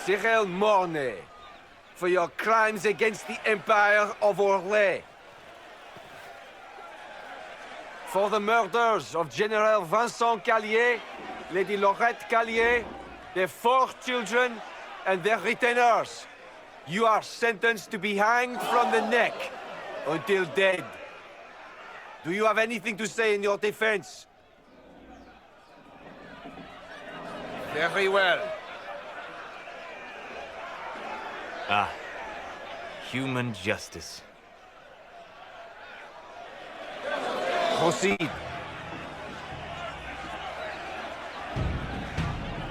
Cyril Mornay, for your crimes against the Empire of Orlais. For the murders of General Vincent Callier, Lady Laurette Callier, their 4 children, and their retainers. You are sentenced to be hanged from the neck until dead. Do you have anything to say in your defense? Very well. Ah. Human justice. Proceed.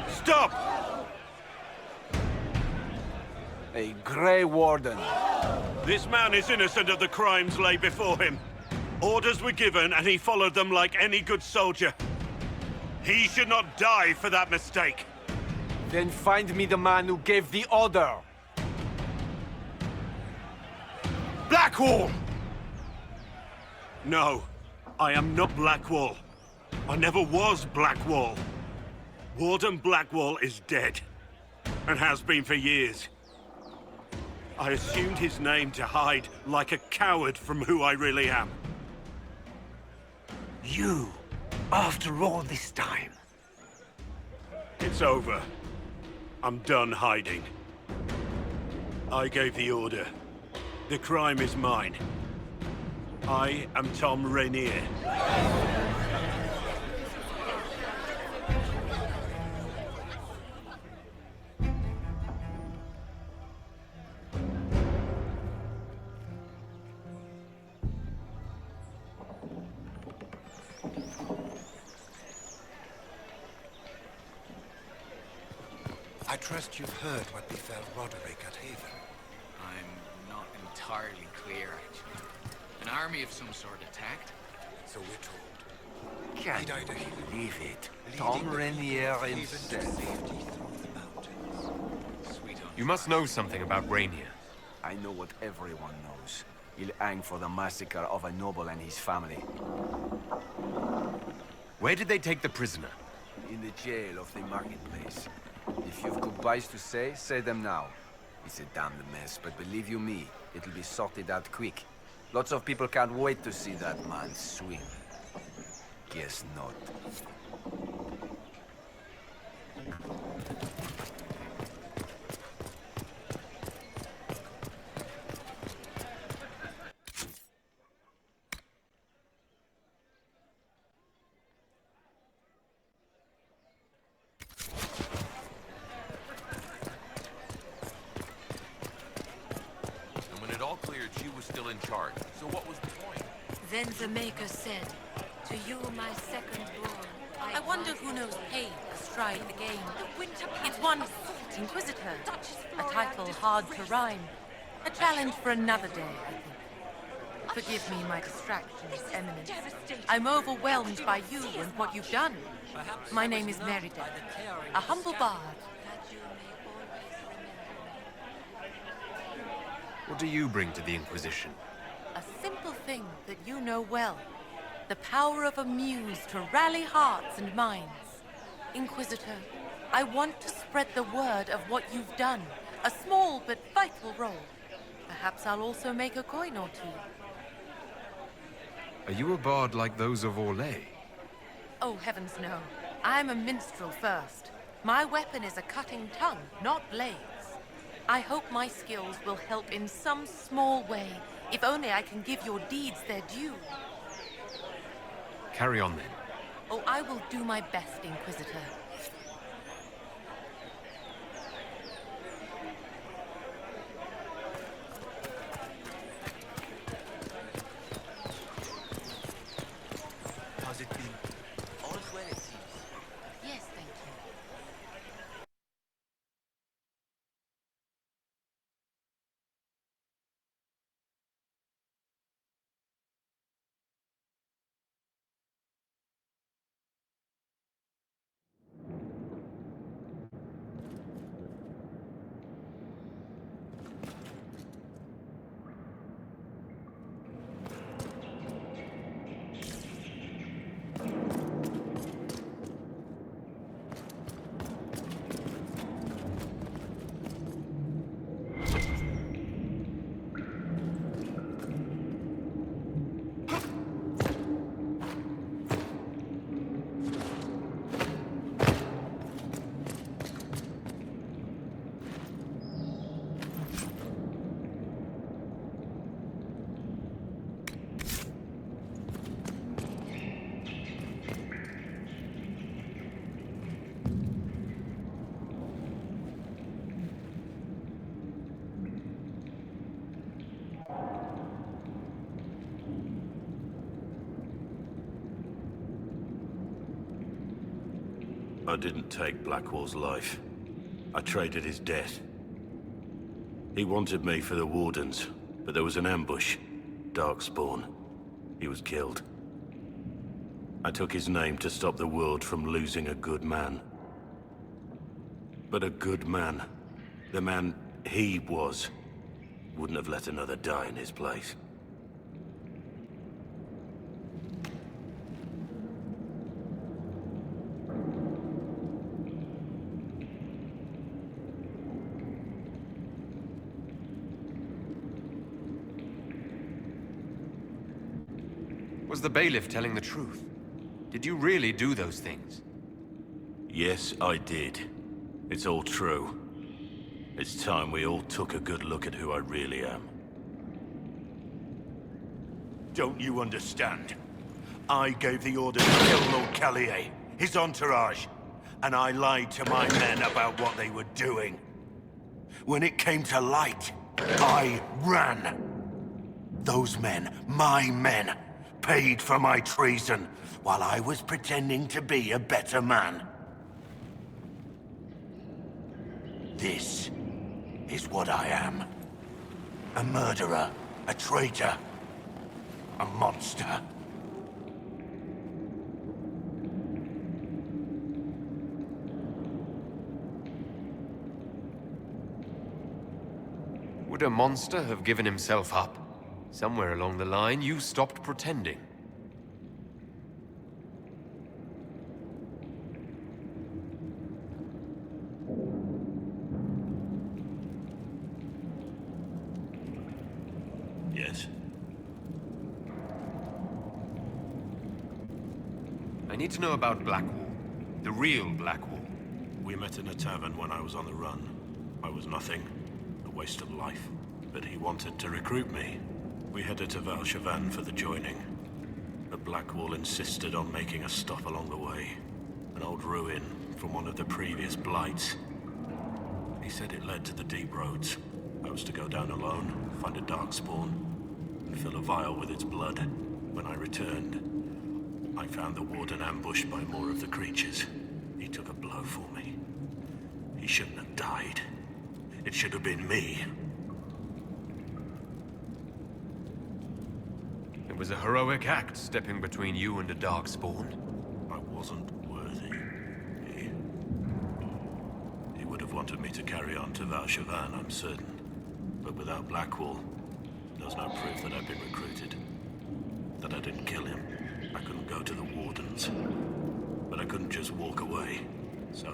Stop! A Grey Warden. This man is innocent of the crimes laid before him. Orders were given and he followed them like any good soldier. He should not die for that mistake. Then find me the man who gave the order. Blackwall! No, I am not Blackwall. I never was Blackwall. Warden Blackwall is dead, and has been for years. I assumed his name to hide like a coward from who I really am. You, after all this time. It's over. I'm done hiding. I gave the order. The crime is mine. I am Tom Rainier. I trust you've heard what befell Roderick at Haven. I'm not entirely clear, actually. An army of some sort attacked? So we're told. Can't Died a hero, believe it. leading Tom the Rainier people of Haven to himself. safety through the mountains. Sweet on You must know something about Rainier. I know what everyone knows. He'll hang for the massacre of a noble and his family. Where did they take the prisoner? In the jail of the marketplace. If you've goodbyes to say, say them now. It's a damned mess, but believe you me, it'll be sorted out quick. Lots of people can't wait to see that man swing. Guess not. And when it all cleared, she was still in charge. So what was the point? Then the Maker said, "To you, my second-born, I wonder who knows pain astride the game. It's one Inquisitor, a title hard to rhyme. A challenge for another day, I think. Forgive me my distractions, Eminence. I'm overwhelmed by you and what you've done. My name is Merida, a humble bard. that you may always remember." What do you bring to the Inquisition? A simple thing that you know well. The power of a muse to rally hearts and minds. Inquisitor, I want to spread the word of what you've done. A small but vital role. Perhaps I'll also make a coin or two. Are you a bard like those of Orlais? Oh, heavens no. I'm a minstrel first. My weapon is a cutting tongue, not blades. I hope my skills will help in some small way, if only I can give your deeds their due. Carry on then. Oh, I will do my best, Inquisitor. How's it been? All's well, it seems. Yes, thank you. I didn't take Blackwall's life. I traded his death. He wanted me for the Wardens, but there was an ambush. Darkspawn. He was killed. I took his name to stop the world from losing a good man. But a good man, the man he was, wouldn't have let another die in his place. Was the bailiff telling the truth? Did you really do those things? Yes, I did. It's all true. It's time we all took a good look at who I really am. Don't you understand? I gave the order to kill Lord Callier, his entourage, and I lied to my men about what they were doing. When it came to light, I ran. Those men, my men, paid for my treason, while I was pretending to be a better man. This is what I am. A murderer, a traitor, a monster. Would a monster have given himself up? Somewhere along the line, you stopped pretending. Yes. I need to know about Blackwall. The real Blackwall. We met in a tavern when I was on the run. I was nothing, a waste of life. But he wanted to recruit me. We headed to Val-Shavan for the joining. But Blackwall insisted on making a stop along the way. An old ruin from one of the previous blights. He said it led to the deep roads. I was to go down alone, find a darkspawn, and fill a vial with its blood. When I returned, I found the warden ambushed by more of the creatures. He took a blow for me. He shouldn't have died. It should have been me. It was a heroic act, stepping between you and a darkspawn. I wasn't worthy. He would have wanted me to carry on to Val-Shavan, I'm certain. But without Blackwall, there's no proof that I'd been recruited. That I didn't kill him. I couldn't go to the Wardens. But I couldn't just walk away. So,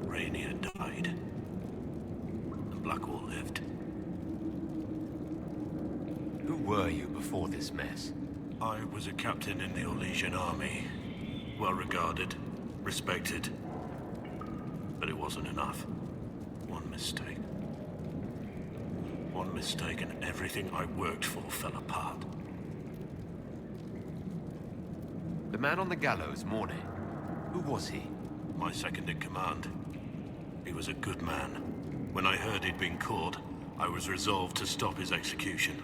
Rainier died. And Blackwall lived. Who were you before this mess? I was a captain in the Orlesian army. Well regarded, respected. But it wasn't enough. One mistake. One mistake and everything I worked for fell apart. The man on the gallows, Mornay. Who was he? My second in command. He was a good man. When I heard he'd been caught, I was resolved to stop his execution.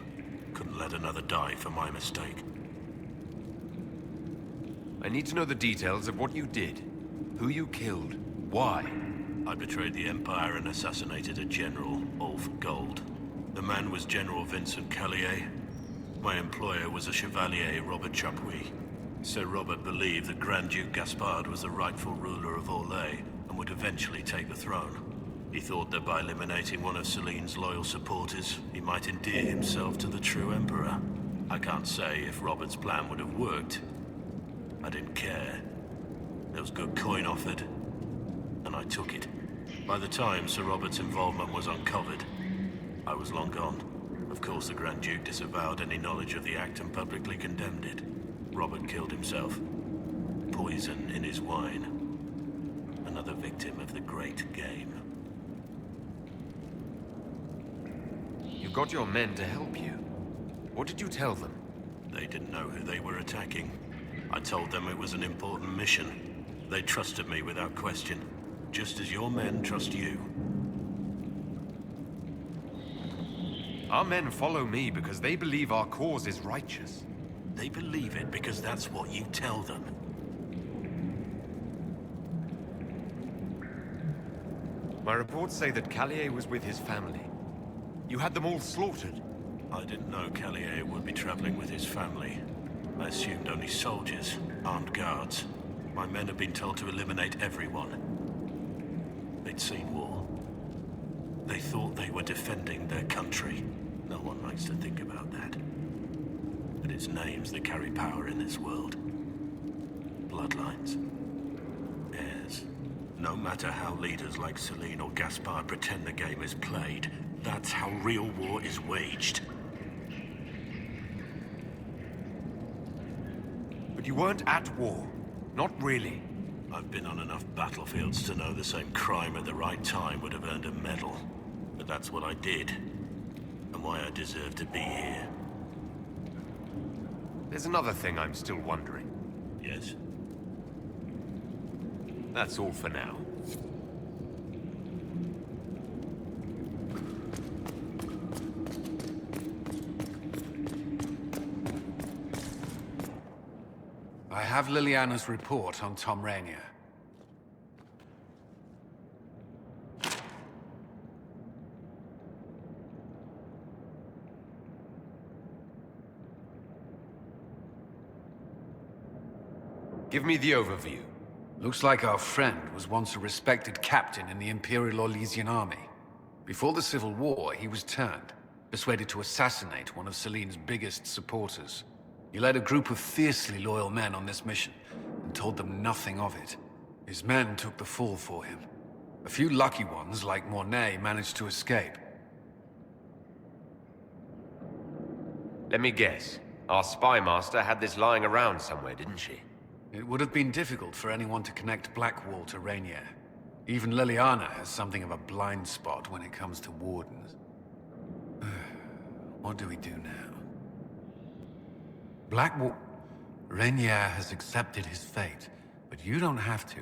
Couldn't let another die for my mistake. I need to know the details of what you did. Who you killed. Why? I betrayed the Empire and assassinated a general, all for gold. The man was General Vincent Callier. My employer was a Chevalier, Robert Chapuis. Sir Robert believed that Grand Duke Gaspard was the rightful ruler of Orlais and would eventually take the throne. He thought that by eliminating one of Celine's loyal supporters, he might endear himself to the true Emperor. I can't say if Robert's plan would have worked. I didn't care. There was good coin offered, and I took it. By the time Sir Robert's involvement was uncovered, I was long gone. Of course, the Grand Duke disavowed any knowledge of the act and publicly condemned it. Robert killed himself. Poison in his wine. Another victim of the great game. You got your men to help you. What did you tell them? They didn't know who they were attacking. I told them it was an important mission. They trusted me without question, just as your men trust you. Our men follow me because they believe our cause is righteous. They believe it because that's what you tell them. My reports say that Callier was with his family. You had them all slaughtered. I didn't know Callier would be traveling with his family. I assumed only soldiers, armed guards. My men have been told to eliminate everyone. They'd seen war. They thought they were defending their country. No one likes to think about that. But it's names that carry power in this world. Bloodlines. Heirs. No matter how leaders like Celine or Gaspard pretend the game is played, that's how real war is waged. But you weren't at war. Not really. I've been on enough battlefields to know the same crime at the right time would have earned a medal. But that's what I did. And why I deserve to be here. There's another thing I'm still wondering. Yes? That's all for now. I have Liliana's report on Tom Rainier. Give me the overview. Looks like our friend was once a respected captain in the Imperial Orlesian army. Before the Civil War, he was turned, persuaded to assassinate one of Celine's biggest supporters. He led a group of fiercely loyal men on this mission, and told them nothing of it. His men took the fall for him. A few lucky ones, like Mornay, managed to escape. Let me guess. Our spy master had this lying around somewhere, didn't she? It would have been difficult for anyone to connect Blackwall to Rainier. Even Liliana has something of a blind spot when it comes to wardens. What do we do now? Blackwall... Rainier has accepted his fate, but you don't have to.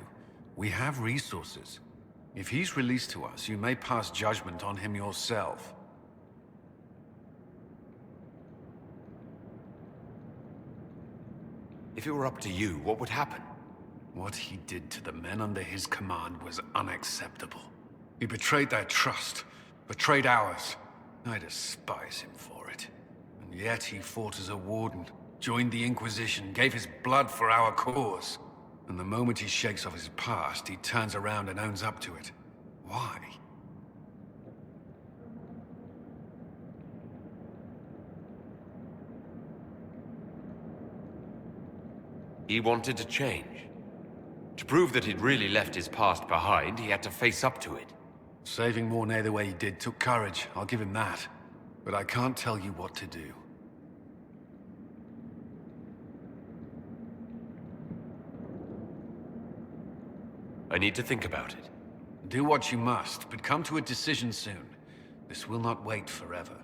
We have resources. If he's released to us, you may pass judgment on him yourself. If it were up to you, what would happen? What he did to the men under his command was unacceptable. He betrayed their trust, betrayed ours. I despise him for it. And yet he fought as a warden, joined the Inquisition, gave his blood for our cause. And the moment he shakes off his past, he turns around and owns up to it. Why? He wanted to change. To prove that he'd really left his past behind, he had to face up to it. Saving Mornay the way he did took courage, I'll give him that. But I can't tell you what to do. I need to think about it. Do what you must, but come to a decision soon. This will not wait forever.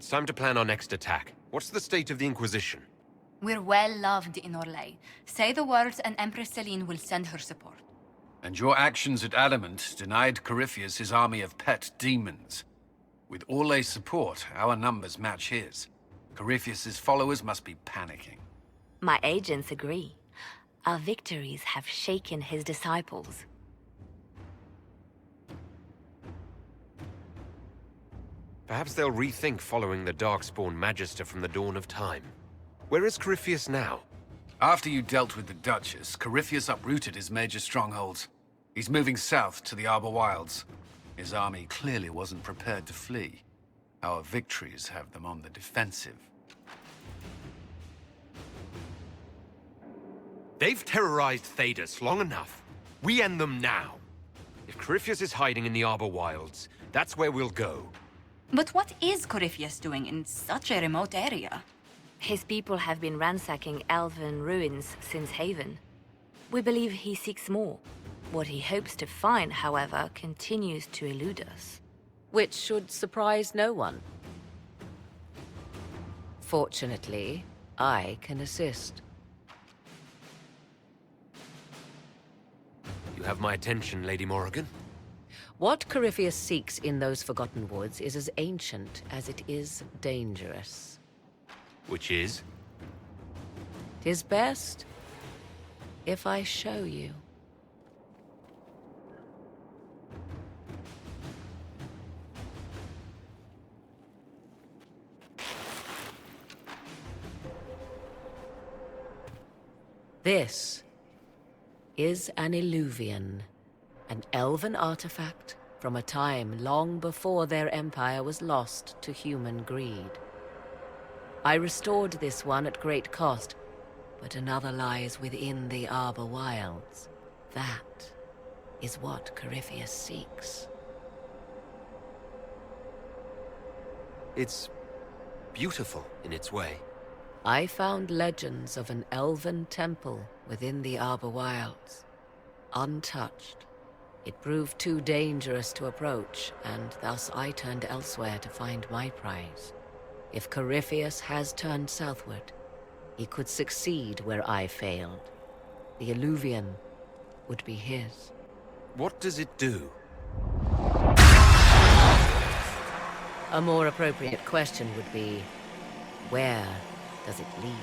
It's time to plan our next attack. What's the state of the Inquisition? We're well loved in Orlais. Say the words and Empress Celine will send her support. And your actions at Adamant denied Corypheus his army of pet demons. With Orlais' support, our numbers match his. Corypheus's followers must be panicking. My agents agree. Our victories have shaken his disciples. Perhaps they'll rethink following the Darkspawn Magister from the dawn of time. Where is Corypheus now? After you dealt with the Duchess, Corypheus uprooted his major strongholds. He's moving south to the Arbor Wilds. His army clearly wasn't prepared to flee. Our victories have them on the defensive. They've terrorized Thedas long enough. We end them now. If Corypheus is hiding in the Arbor Wilds, that's where we'll go. But what is Corypheus doing in such a remote area? His people have been ransacking elven ruins since Haven. We believe he seeks more. What he hopes to find, however, continues to elude us. Which should surprise no one. Fortunately, I can assist. You have my attention, Lady Morrigan. What Corypheus seeks in those Forgotten Woods is as ancient as it is dangerous. Which is? 'Tis best if I show you. This is an Illuvian, an elven artifact from a time long before their empire was lost to human greed. I restored this one at great cost, but another lies within the Arbor Wilds. That is what Corypheus seeks. It's beautiful in its way. I found legends of an elven temple within the Arbor Wilds, untouched. It proved too dangerous to approach, and thus I turned elsewhere to find my prize. If Corypheus has turned southward, he could succeed where I failed. The Illuvian would be his. What does it do? A more appropriate question would be, where does it lead?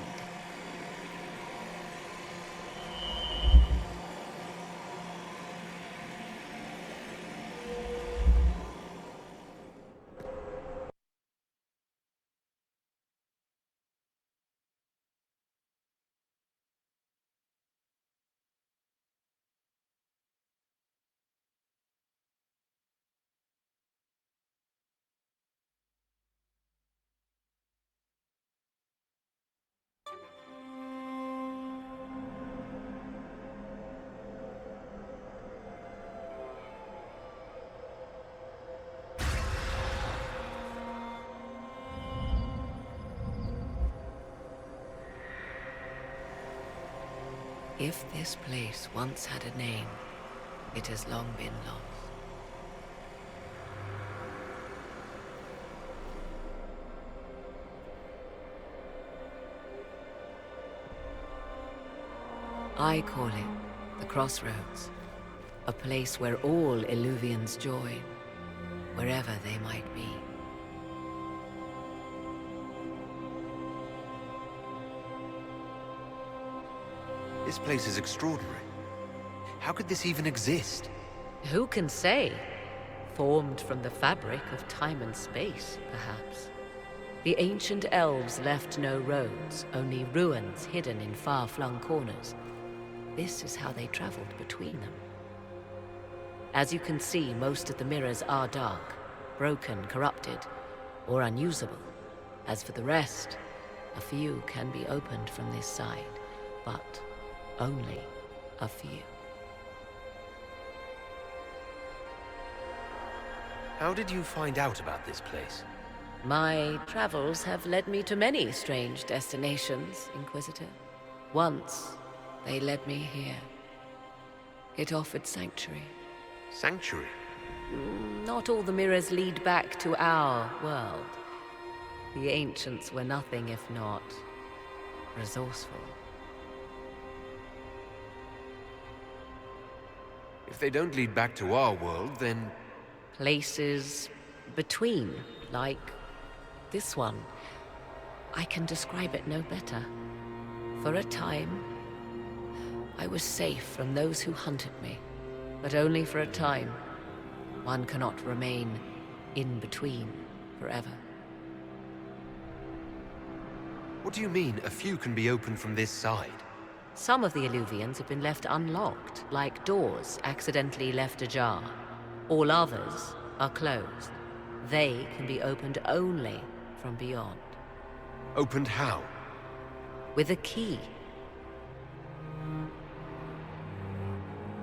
If this place once had a name, it has long been lost. I call it the Crossroads, a place where all Illuvians join, wherever they might be. This place is extraordinary. How could this even exist? Who can say? Formed from the fabric of time and space, perhaps. The ancient elves left no roads, only ruins hidden in far-flung corners. This is how they traveled between them. As you can see, most of the mirrors are dark, broken, corrupted, or unusable. As for the rest, a few can be opened from this side, but only a few. How did you find out about this place? My travels have led me to many strange destinations, Inquisitor. Once, they led me here. It offered sanctuary. Sanctuary? Not all the mirrors lead back to our world. The ancients were nothing if not resourceful. If they don't lead back to our world, then... Places between, like this one. I can describe it no better. For a time, I was safe from those who hunted me, but only for a time. One cannot remain in between forever. What do you mean, a few can be opened from this side? Some of the Illuvians have been left unlocked, like doors accidentally left ajar. All others are closed. They can be opened only from beyond. Opened how? With a key.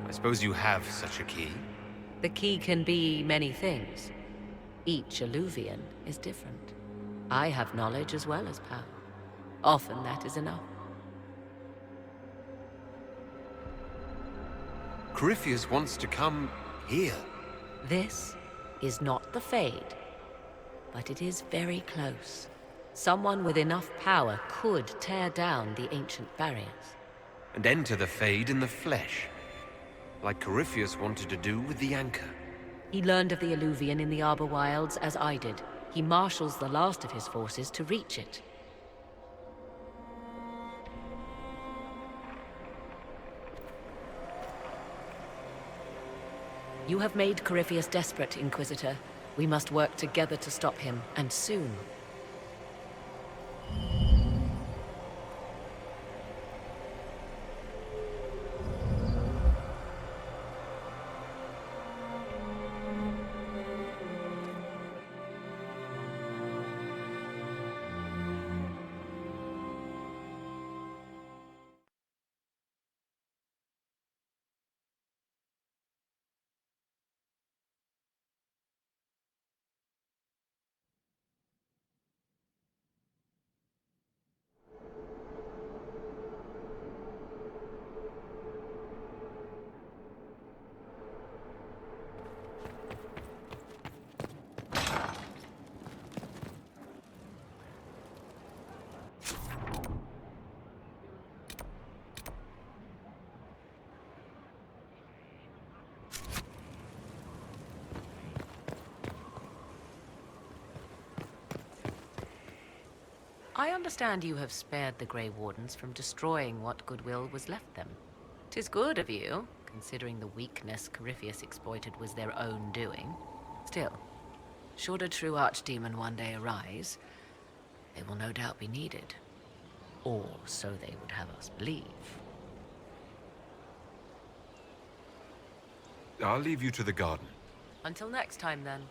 I suppose you have such a key? The key can be many things. Each Illuvian is different. I have knowledge as well as power. Often that is enough. Corypheus wants to come here. This is not the Fade, but it is very close. Someone with enough power could tear down the ancient barriers. And enter the Fade in the flesh. Like Corypheus wanted to do with the Anchor. He learned of the Illuvian in the Arbor Wilds as I did. He marshals the last of his forces to reach it. You have made Corypheus desperate, Inquisitor. We must work together to stop him, and soon. I understand you have spared the Grey Wardens from destroying what goodwill was left them. 'Tis good of you, considering the weakness Corypheus exploited was their own doing. Still, should a true archdemon one day arise, they will no doubt be needed. Or so they would have us believe. I'll leave you to the garden. Until next time, then.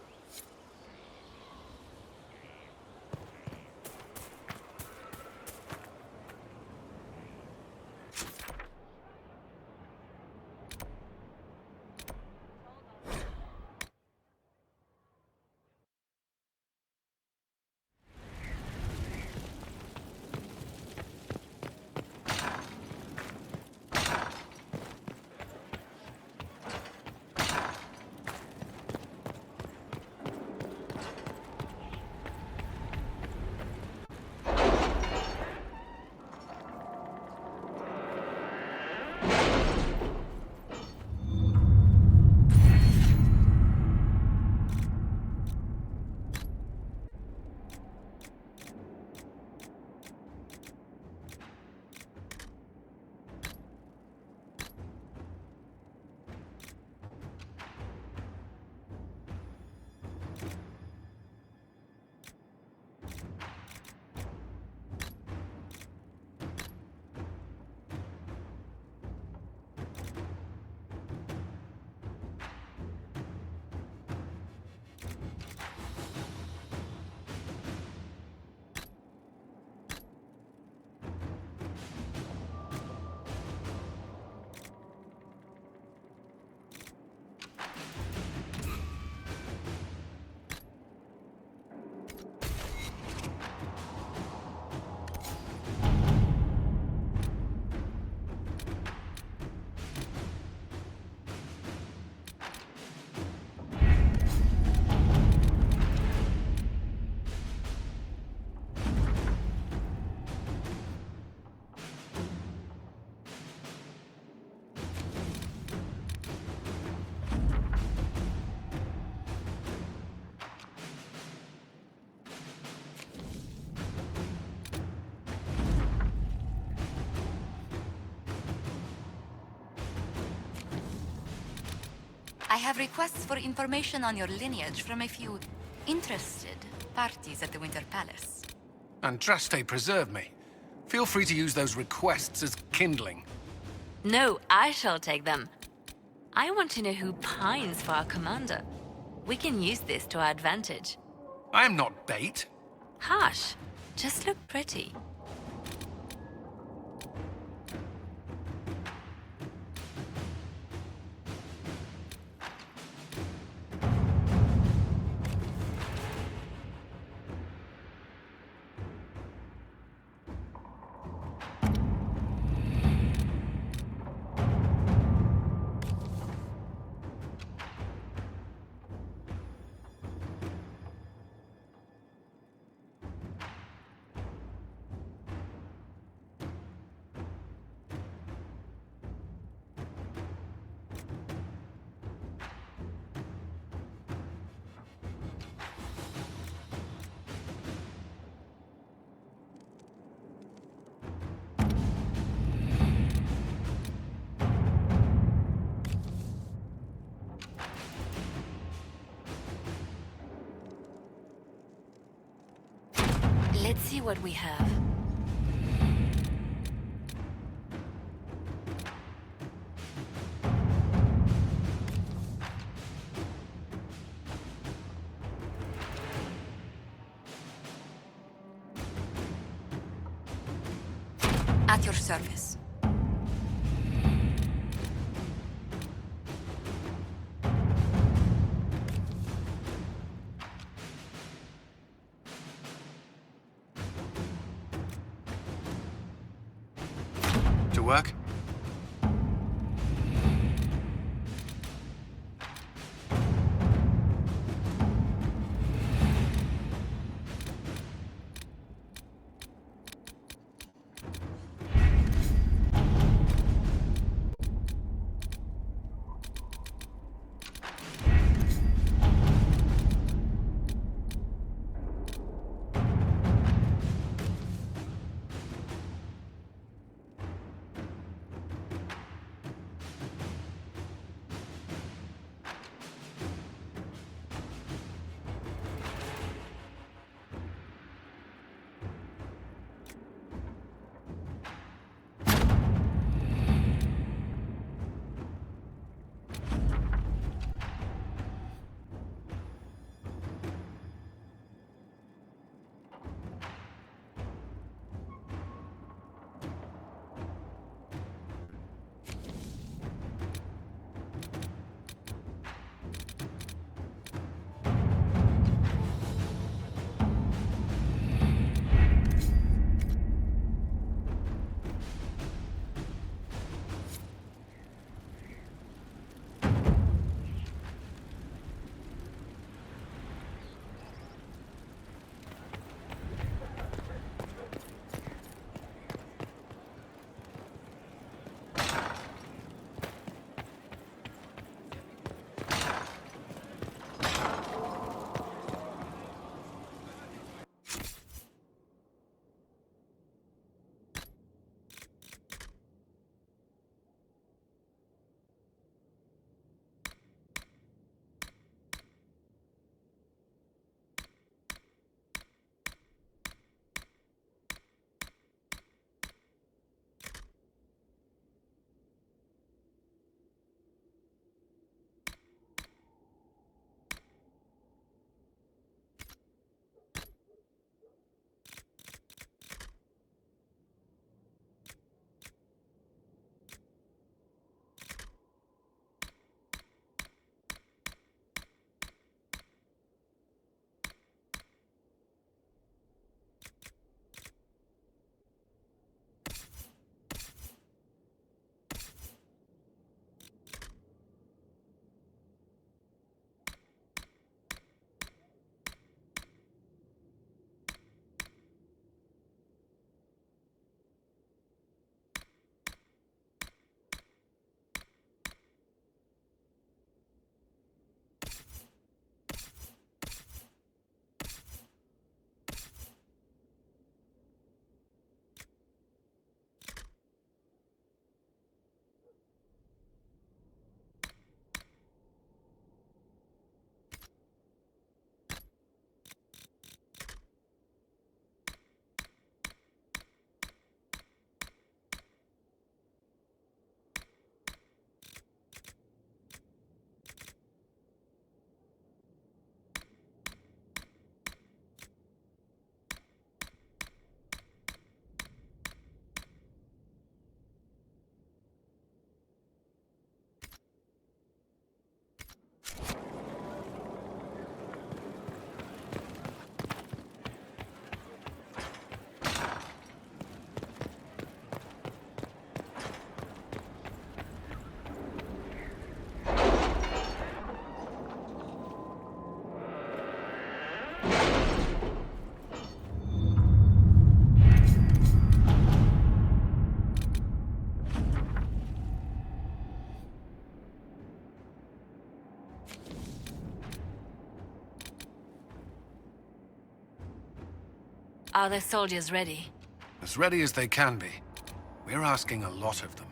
I have requests for information on your lineage from a few interested parties at the Winter Palace. Andraste preserve me. Feel free to use those requests as kindling. No, I shall take them. I want to know who pines for our commander. We can use this to our advantage. I am not bait. Hush. Just look pretty. Let's see what we have. At your service. To work? Are the soldiers ready? As ready as they can be. We're asking a lot of them.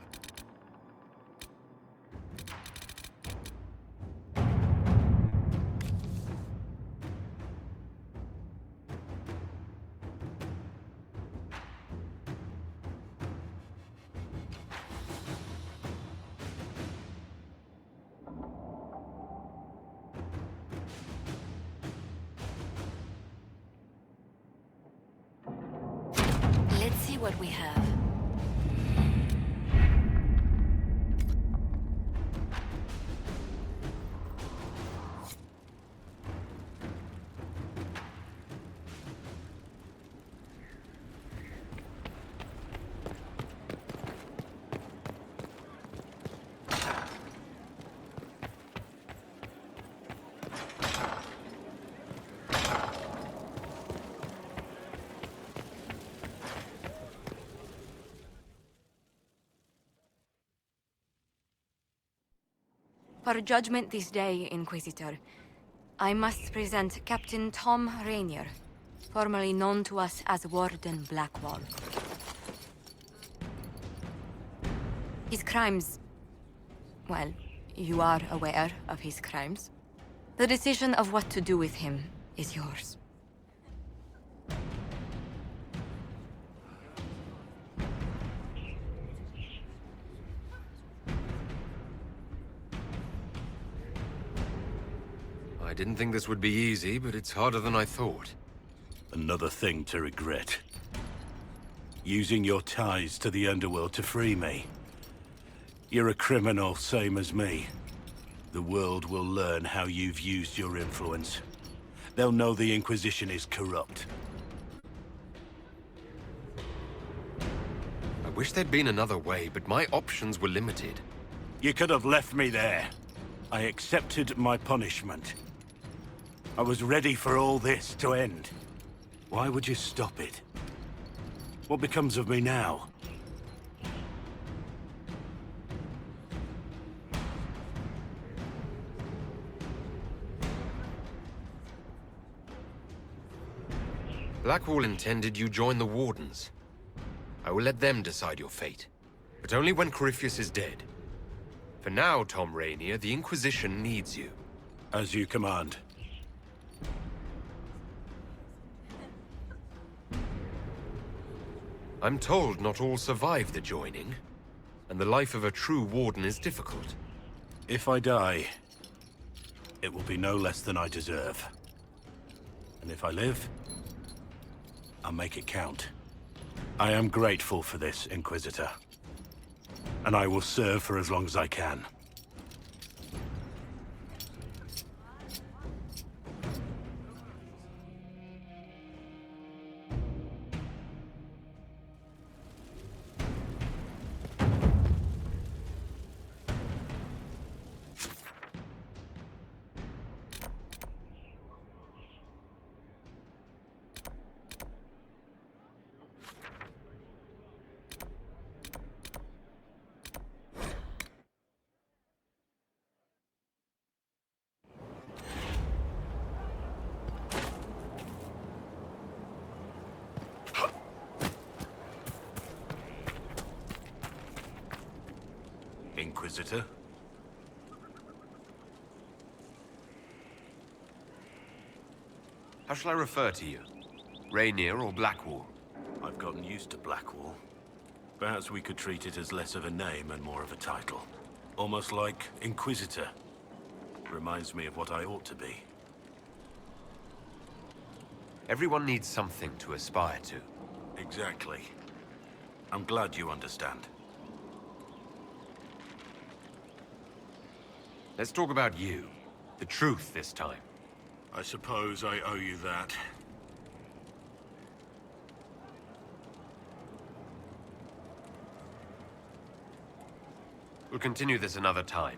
Let's see what we have. For judgment this day, Inquisitor, I must present Captain Tom Rainier, formerly known to us as Warden Blackwall. His crimes... well, you are aware of his crimes. The decision of what to do with him is yours. I didn't think this would be easy, but it's harder than I thought. Another thing to regret. Using your ties to the underworld to free me. You're a criminal, same as me. The world will learn how you've used your influence. They'll know the Inquisition is corrupt. I wish there'd been another way, but my options were limited. You could have left me there. I accepted my punishment. I was ready for all this to end. Why would you stop it? What becomes of me now? Blackwall intended you join the Wardens. I will let them decide your fate, but only when Corypheus is dead. For now, Tom Rainier, the Inquisition needs you. As you command. I'm told not all survive the joining, and the life of a true Warden is difficult. If I die, it will be no less than I deserve. And if I live, I'll make it count. I am grateful for this, Inquisitor. And I will serve for as long as I can. Inquisitor? How shall I refer to you? Rainier or Blackwall? I've gotten used to Blackwall. Perhaps we could treat it as less of a name and more of a title. Almost like Inquisitor. Reminds me of what I ought to be. Everyone needs something to aspire to. Exactly. I'm glad you understand. Let's talk about you. The truth this time. I suppose I owe you that. We'll continue this another time.